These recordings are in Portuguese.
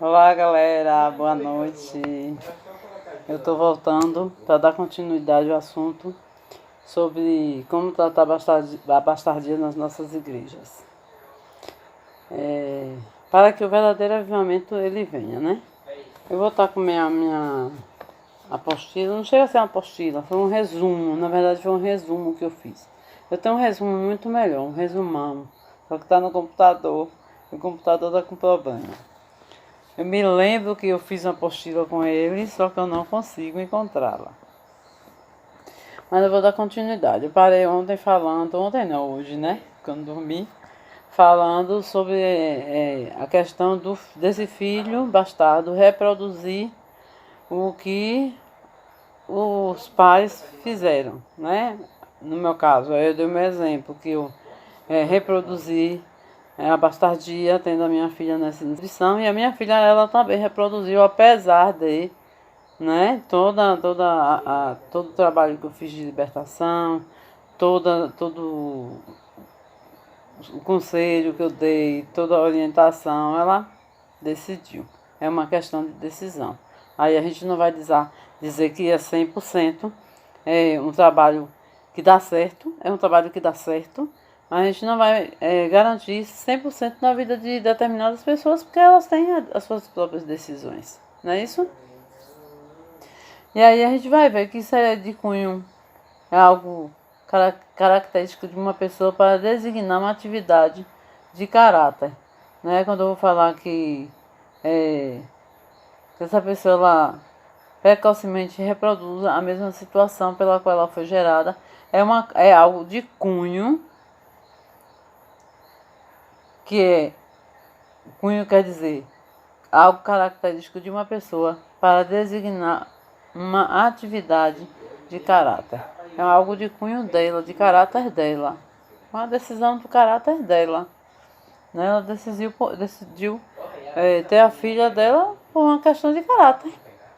Olá galera, boa noite. Eu estou voltando para dar continuidade ao assunto sobre como tratar a bastardia nas nossas igrejas. Para que o verdadeiro avivamento ele venha, né? Eu vou estar com minha apostila, não chega a ser uma apostila, foi um resumo, na verdade foi um resumo que eu fiz. Eu tenho um resumo muito melhor, um resumão, só que está no computador, e o computador está com problema. Eu me lembro que eu fiz uma apostila com ele, só que eu não consigo encontrá-la. Mas eu vou dar continuidade. Eu parei ontem falando, ontem não, hoje, né? Quando dormi, falando sobre a questão desse filho bastardo reproduzir o que os pais fizeram, né? No meu caso, eu dei o meu exemplo, que eu reproduzi a bastardia, tendo a minha filha nessa inscrição, e a minha filha ela também reproduziu, apesar de, né, todo o trabalho que eu fiz de libertação, todo o conselho que eu dei, toda a orientação, ela decidiu. É uma questão de decisão. Aí a gente não vai dizer que é 100%, é um trabalho que dá certo, é um trabalho que dá certo, mas a gente não vai garantir 100% na vida de determinadas pessoas, porque elas têm as suas próprias decisões, não é isso? E aí a gente vai ver que isso é de cunho, é algo característico de uma pessoa para designar uma atividade de caráter. Né? Quando eu vou falar que essa pessoa ela precocemente reproduz a mesma situação pela qual ela foi gerada, é algo de cunho, cunho quer dizer algo característico de uma pessoa para designar uma atividade de caráter. É algo de cunho dela, de caráter dela. Uma decisão do caráter dela. Né? Ela decidiu ter a filha dela por uma questão de caráter.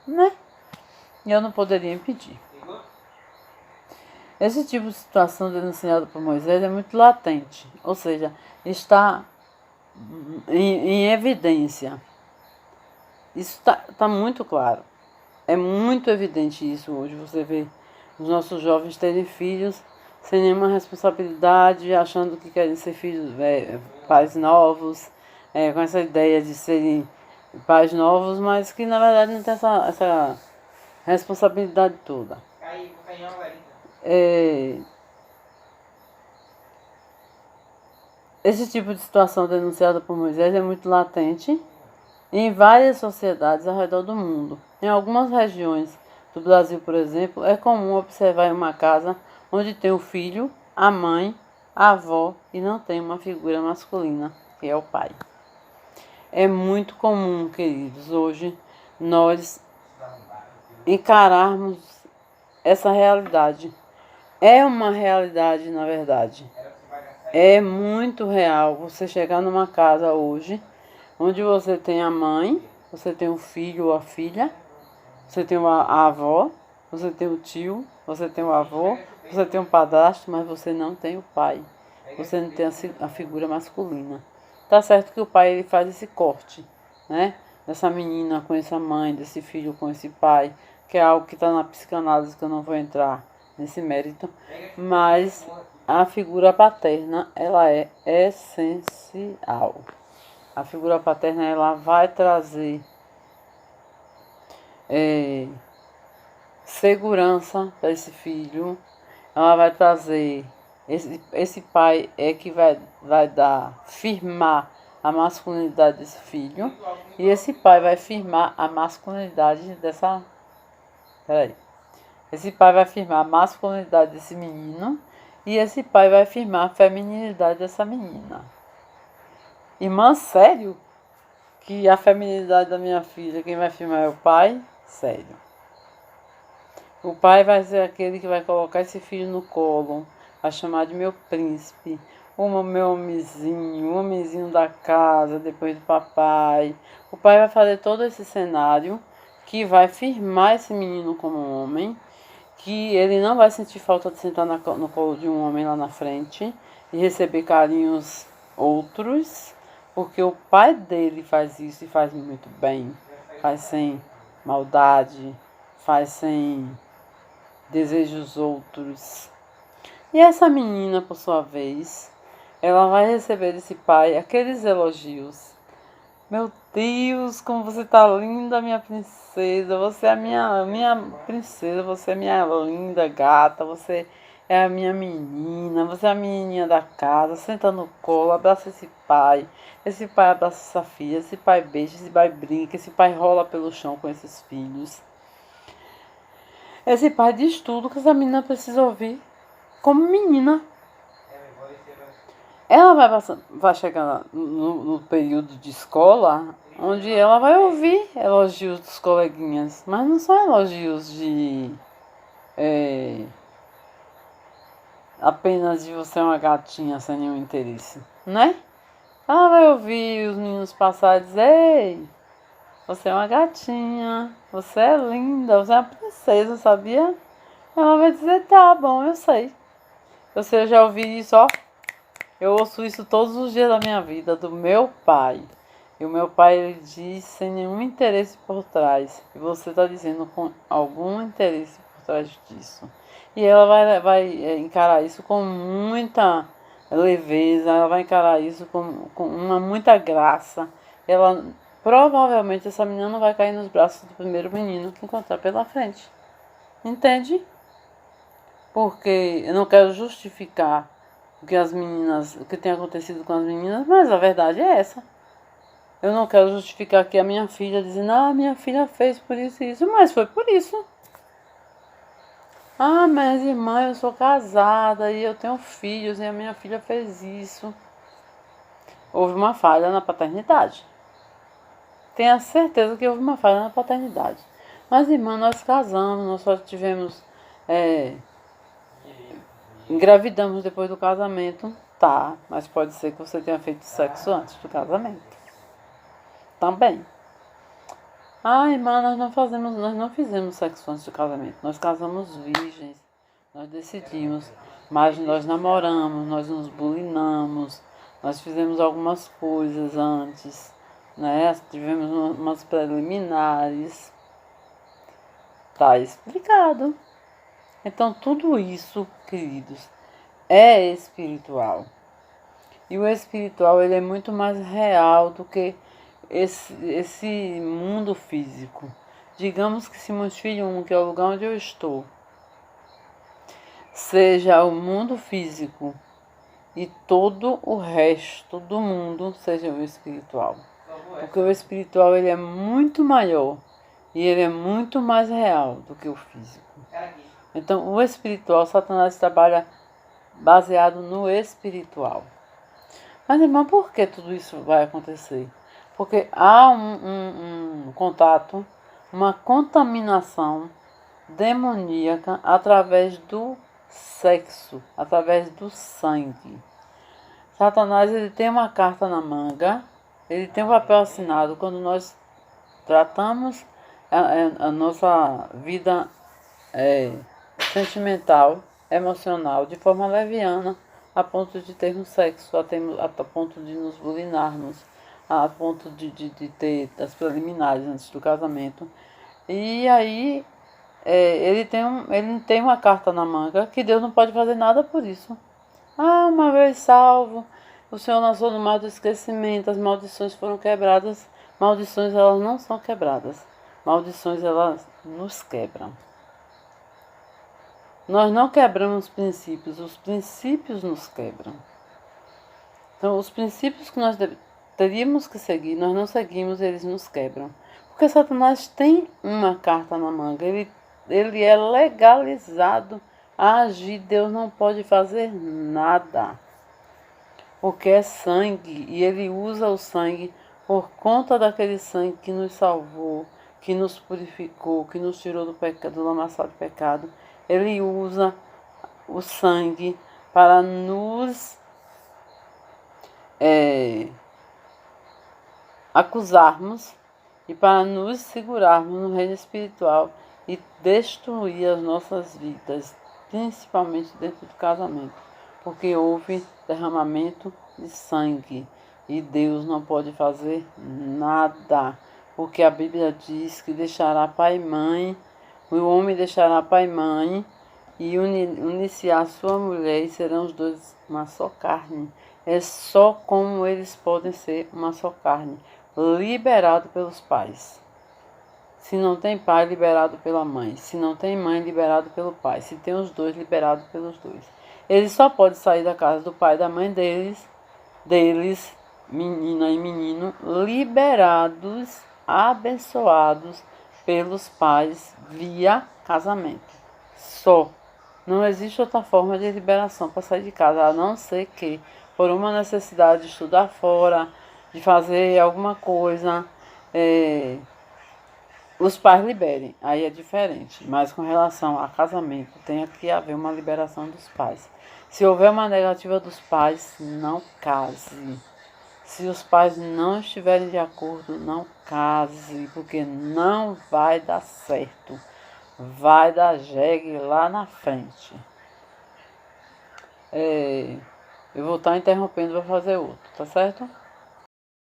Né? E eu não poderia impedir. Esse tipo de situação denunciada por Moisés é muito latente. Ou seja, está em evidência. Isso tá muito claro. É muito evidente isso hoje. Você vê os nossos jovens terem filhos sem nenhuma responsabilidade, achando que querem ser filhos, pais novos, com essa ideia de serem pais novos, mas que na verdade não tem essa responsabilidade toda. Esse tipo de situação denunciada por Moisés é muito latente em várias sociedades ao redor do mundo. Em algumas regiões do Brasil, por exemplo, é comum observar em uma casa onde tem o filho, a mãe, a avó e não tem uma figura masculina, que é o pai. É muito comum, queridos, hoje nós encararmos essa realidade. É uma realidade, na verdade. É muito real você chegar numa casa hoje onde você tem a mãe, você tem o filho ou a filha, você tem a avó, você tem o tio, você tem o avô, você tem um padrasto, mas você não tem o pai. Você não tem a figura masculina. Tá certo que o pai ele faz esse corte, né? Dessa menina com essa mãe, desse filho com esse pai, que é algo que está na psicanálise que eu não vou entrar nesse mérito, mas a figura paterna ela é essencial. A figura paterna ela vai trazer segurança para esse filho, ela vai trazer, esse pai é que vai firmar a masculinidade desse filho, e esse pai vai firmar a masculinidade dessa. Esse pai vai firmar a masculinidade desse menino, e esse pai vai firmar a feminilidade dessa menina. Irmã, sério? Que a feminilidade da minha filha, quem vai firmar é o pai? Sério. O pai vai ser aquele que vai colocar esse filho no colo, vai chamar de meu príncipe, o meu homenzinho, o homenzinho da casa, depois do papai. O pai vai fazer todo esse cenário que vai firmar esse menino como homem, que ele não vai sentir falta de sentar no colo de um homem lá na frente e receber carinhos outros, Porque o pai dele faz isso e faz muito bem. Faz sem maldade, faz sem desejos outros. E essa menina, por sua vez, ela vai receber desse pai aqueles elogios. Meu Deus, como você tá linda, minha princesa. Você é a minha princesa, você é minha linda gata, você é a minha menina, você é a menininha da casa. Senta no colo, abraça esse pai. Esse pai abraça essa filha, esse pai beija, esse pai brinca, esse pai rola pelo chão com esses filhos. Esse pai diz tudo que essa menina precisa ouvir como menina. Ela vai chegar no período de escola, onde ela vai ouvir elogios dos coleguinhas, mas não são elogios de apenas de você é uma gatinha sem nenhum interesse, né? Ela vai ouvir os meninos passar e dizer: ei, você é uma gatinha, você é linda, você é uma princesa, sabia? Ela vai dizer: tá bom, eu sei. Você já ouviu isso, ó? Eu ouço isso todos os dias da minha vida, do meu pai. E o meu pai, ele diz sem nenhum interesse por trás. E você está dizendo com algum interesse por trás disso. E ela vai encarar isso com muita leveza, ela vai encarar isso com muita graça. Ela, provavelmente, essa menina não vai cair nos braços do primeiro menino que encontrar pela frente. Entende? Porque eu não quero justificar o que tem acontecido com as meninas, mas a verdade é essa. Eu não quero justificar aqui a minha filha dizendo: ah, minha filha fez por isso e isso, mas foi por isso. Ah, mas irmã, eu sou casada e eu tenho filhos e a minha filha fez isso. Houve uma falha na paternidade. Tenha certeza que houve uma falha na paternidade. Mas irmã, nós casamos, nós só tivemos engravidamos depois do casamento, tá, mas pode ser que você tenha feito sexo antes do casamento. Também. Ah, irmã, nós não fizemos sexo antes do casamento. Nós casamos virgens, nós decidimos, mas nós namoramos, nós nos bulinamos, nós fizemos algumas coisas antes, né? Tivemos umas preliminares. Tá explicado. Então, tudo isso, queridos, é espiritual. E o espiritual, ele é muito mais real do que esse mundo físico. Digamos que Simões Filho 1, que é o lugar onde eu estou, seja o mundo físico e todo o resto do mundo seja o espiritual. Porque o espiritual, ele é muito maior e ele é muito mais real do que o físico. Então, o espiritual, Satanás trabalha baseado no espiritual. Mas, irmão, por que tudo isso vai acontecer? Porque há um contato, uma contaminação demoníaca através do sexo, através do sangue. Satanás, ele tem uma carta na manga, ele tem um papel assinado quando nós tratamos a nossa vida sentimental, emocional, de forma leviana, a ponto de termos sexo, a ponto de nos bulinarmos, a ponto de ter as preliminares antes do casamento. E aí ele tem uma carta na manga que Deus não pode fazer nada por isso. Ah, uma vez salvo, o Senhor lançou no mar do esquecimento, as maldições foram quebradas. Maldições, elas não são quebradas. Maldições, elas nos quebram. Nós não quebramos princípios, os princípios nos quebram. Então, os princípios que nós teríamos que seguir, nós não seguimos, eles nos quebram. Porque Satanás tem uma carta na manga, ele é legalizado a agir, Deus não pode fazer nada. Porque é sangue, e ele usa o sangue por conta daquele sangue que nos salvou, que nos purificou, que nos tirou do pecado, do lamaçal do pecado. Ele usa o sangue para nos acusarmos e para nos segurarmos no reino espiritual e destruir as nossas vidas, principalmente dentro do casamento, porque houve derramamento de sangue. E Deus não pode fazer nada, porque a Bíblia diz que deixará pai e mãe, o homem deixará pai e mãe, e unir-se-á sua mulher, e serão os dois uma só carne. É só como eles podem ser uma só carne, liberado pelos pais. Se não tem pai, liberado pela mãe. Se não tem mãe, liberado pelo pai. Se tem os dois, liberado pelos dois. Eles só podem sair da casa do pai e da mãe deles, menina e menino, liberados, abençoados pelos pais via casamento. Só. Não existe outra forma de liberação para sair de casa, a não ser que por uma necessidade de estudar fora, de fazer alguma coisa, os pais liberem. Aí é diferente. Mas com relação a casamento, tem que haver uma liberação dos pais. Se houver uma negativa dos pais, não case. Se os pais não estiverem de acordo, não case, porque não vai dar certo. Vai dar jegue lá na frente. Eu vou estar interrompendo para fazer outro, tá certo?